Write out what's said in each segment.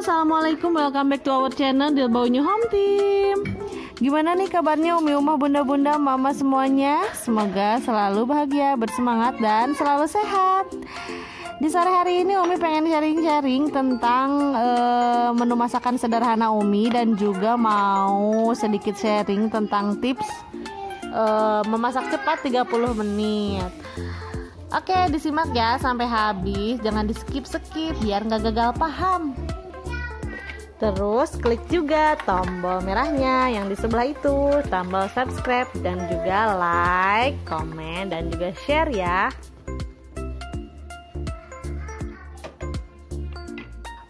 Assalamualaikum, welcome back to our channel Dilbau New Home Team. Gimana nih kabarnya umi umah, bunda-bunda, mama semuanya? Semoga selalu bahagia, bersemangat, dan selalu sehat. Di sore hari ini umi pengen sharing-sharing tentang menu masakan sederhana umi, dan juga mau sedikit sharing tentang tips memasak cepat 30 menit. Oke, disimak ya sampai habis, jangan di skip-skip biar nggak gagal paham. Terus klik juga tombol merahnya yang di sebelah itu, tombol subscribe, dan juga like, komen, dan juga share ya.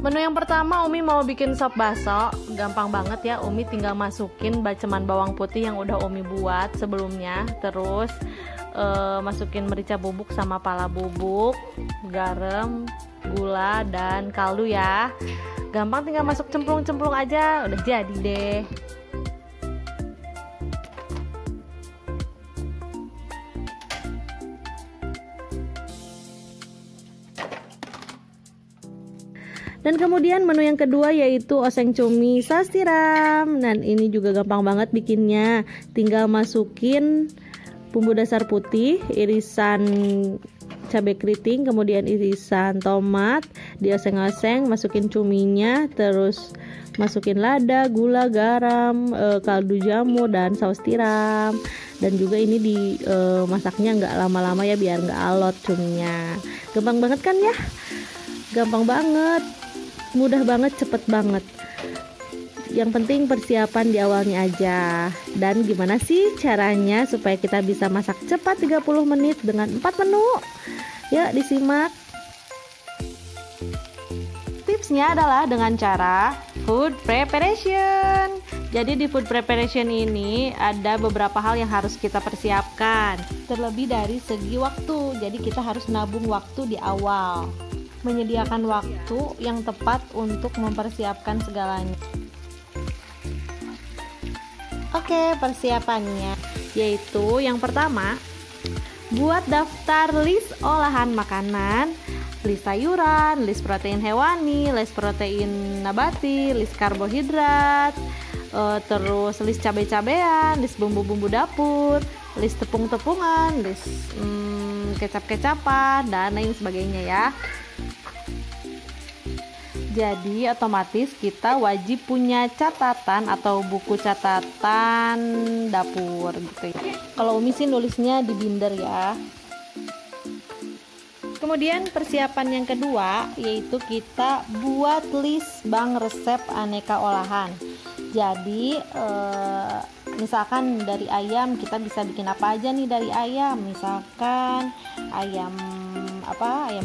Menu yang pertama umi mau bikin sop baso. Gampang banget ya, umi tinggal masukin baceman bawang putih yang udah umi buat sebelumnya. Terus masukin merica bubuk sama pala bubuk, garam, gula, dan kaldu ya. Gampang, tinggal masuk cemplung-cemplung aja, udah jadi deh. Dan kemudian menu yang kedua yaitu oseng cumi saus tiram. Dan ini juga gampang banget bikinnya. Tinggal masukin bumbu dasar putih, irisan cabai keriting, kemudian irisan tomat, dioseng-oseng, masukin cuminya, terus masukin lada, gula, garam, kaldu jamur, dan saus tiram. Dan juga ini dimasaknya nggak lama-lama ya, biar nggak alot cuminya. Gampang banget kan ya? Gampang banget, mudah banget, cepet banget. Yang penting persiapan di awalnya aja. Dan gimana sih caranya supaya kita bisa masak cepat 30 menit dengan 4 menu? Yuk disimak. Tipsnya adalah dengan cara food preparation. Jadi di food preparation ini ada beberapa hal yang harus kita persiapkan. Terlebih dari segi waktu. Jadi kita harus nabung waktu di awal, menyediakan waktu yang tepat untuk mempersiapkan segalanya. Oke, persiapannya yaitu yang pertama, buat daftar list olahan makanan, list sayuran, list protein hewani, list protein nabati, list karbohidrat, terus list cabai-cabean, list bumbu-bumbu dapur, list tepung-tepungan, list kecap-kecapan, dan lain sebagainya ya. Jadi otomatis kita wajib punya catatan atau buku catatan dapur gitu ya. Kalau umi sih nulisnya di binder ya. Kemudian persiapan yang kedua yaitu kita buat list bank resep aneka olahan. Jadi misalkan dari ayam, kita bisa bikin apa aja nih dari ayam. Misalkan ayam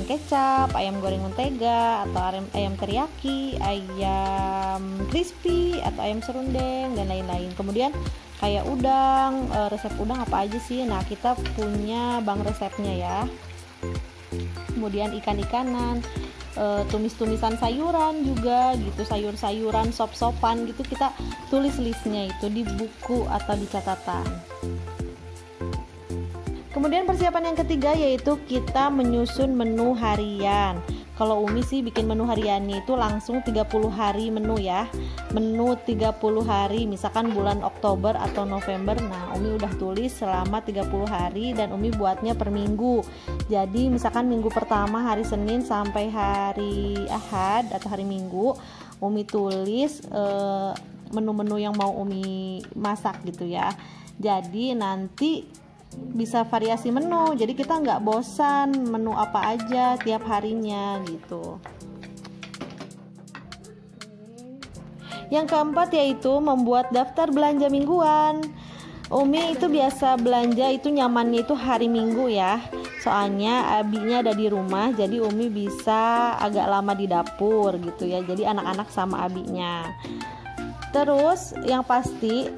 kecap, ayam goreng mentega, atau ayam teriyaki, ayam crispy, atau ayam serundeng, dan lain-lain. Kemudian kayak udang, resep udang apa aja sih? Nah, kita punya bank resepnya ya. Kemudian ikan-ikanan, tumis-tumisan sayuran juga gitu, sayur-sayuran, sop-sopan gitu, kita tulis listnya itu di buku atau di catatan. Kemudian persiapan yang ketiga yaitu kita menyusun menu harian. Kalau umi sih bikin menu hariannya itu langsung 30 hari menu ya. Menu 30 hari, misalkan bulan Oktober atau November. Nah, umi udah tulis selama 30 hari dan umi buatnya per minggu. Jadi misalkan minggu pertama hari Senin sampai hari Ahad atau hari Minggu, umi tulis menu-menu yang mau umi masak gitu ya. Jadi nanti bisa variasi menu, jadi kita nggak bosan menu apa aja tiap harinya gitu. Yang keempat yaitu membuat daftar belanja mingguan. Umi itu biasa belanja itu nyamannya itu hari Minggu ya, soalnya abinya ada di rumah, jadi umi bisa agak lama di dapur gitu ya, jadi anak-anak sama abinya. Terus yang pasti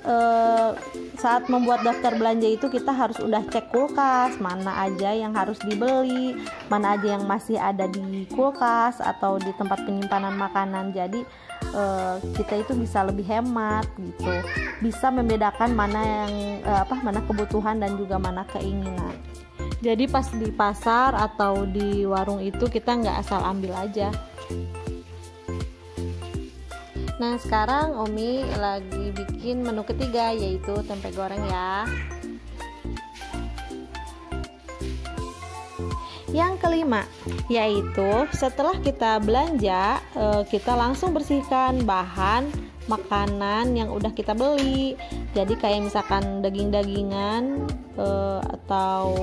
saat membuat daftar belanja itu kita harus udah cek kulkas, mana aja yang harus dibeli, mana aja yang masih ada di kulkas atau di tempat penyimpanan makanan. Jadi kita itu bisa lebih hemat gitu, bisa membedakan mana yang mana kebutuhan dan juga mana keinginan. Jadi pas di pasar atau di warung itu kita nggak asal ambil aja. Nah, sekarang Umi lagi bikin menu ketiga, yaitu tempe goreng ya. Yang kelima, yaitu setelah kita belanja, kita langsung bersihkan bahan makanan yang udah kita beli. Jadi kayak misalkan daging-dagingan atau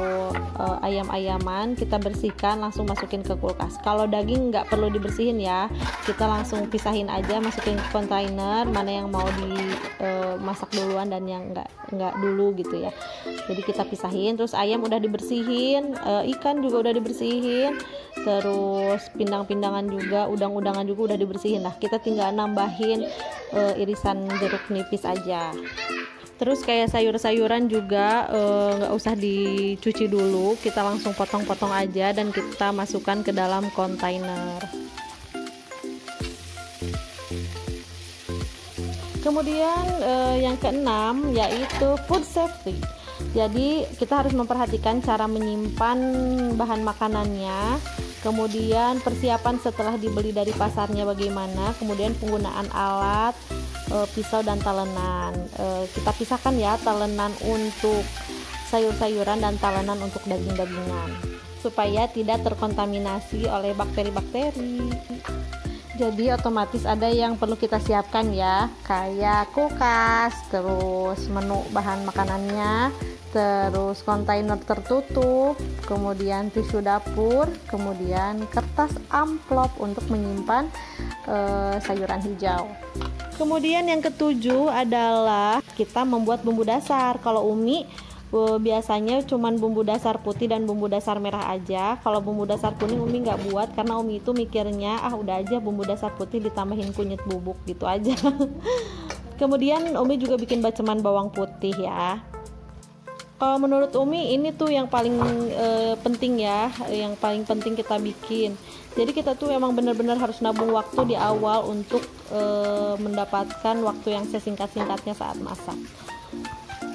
ayam-ayaman, kita bersihkan langsung masukin ke kulkas. Kalau daging nggak perlu dibersihin ya, kita langsung pisahin aja, masukin ke kontainer, mana yang mau dimasak duluan dan yang nggak dulu gitu ya. Jadi kita pisahin. Terus ayam udah dibersihin, ikan juga udah dibersihin, terus pindang-pindangan juga, udang-udangan juga udah dibersihin. Nah, kita tinggal nambahin irisan jeruk nipis aja. Terus kayak sayur-sayuran juga nggak usah dicuci dulu, kita langsung potong-potong aja dan kita masukkan ke dalam kontainer. Kemudian yang keenam yaitu food safety. Jadi kita harus memperhatikan cara menyimpan bahan makanannya, kemudian persiapan setelah dibeli dari pasarnya bagaimana, kemudian penggunaan alat, pisau dan talenan. Kita pisahkan ya, talenan untuk sayur-sayuran dan talenan untuk daging-dagingan supaya tidak terkontaminasi oleh bakteri-bakteri. Jadi otomatis ada yang perlu kita siapkan ya, kayak kulkas, terus menu bahan makanannya, terus kontainer tertutup, kemudian tisu dapur, kemudian kertas amplop untuk menyimpan sayuran hijau. Kemudian yang ketujuh adalah kita membuat bumbu dasar. Kalau Umi biasanya cuman bumbu dasar putih dan bumbu dasar merah aja. Kalau bumbu dasar kuning Umi nggak buat karena Umi itu mikirnya udah aja bumbu dasar putih ditambahin kunyit bubuk gitu aja. Kemudian Umi juga bikin baceman bawang putih ya. Kalau menurut Umi ini tuh yang paling penting ya, yang paling penting kita bikin. Jadi kita tuh emang benar-benar harus nabung waktu di awal untuk mendapatkan waktu yang sesingkat-singkatnya saat masak.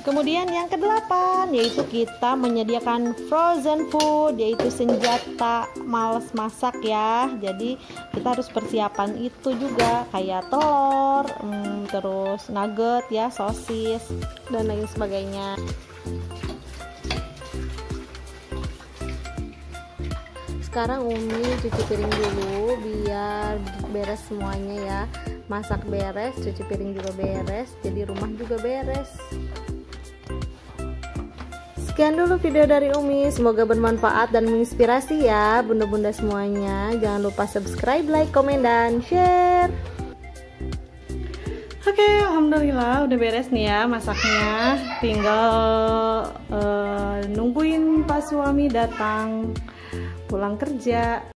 Kemudian yang kedelapan yaitu kita menyediakan frozen food, yaitu senjata males masak ya. Jadi kita harus persiapan itu juga, kayak telur, terus nugget ya, sosis dan lain sebagainya. Sekarang Umi cuci piring dulu biar beres semuanya ya. Masak beres, cuci piring juga beres, jadi rumah juga beres. Sekian dulu video dari Umi, semoga bermanfaat dan menginspirasi ya bunda-bunda semuanya. Jangan lupa subscribe, like, komen, dan share. Oke, alhamdulillah udah beres nih ya masaknya. Tinggal nungguin Pak suami datang pulang kerja.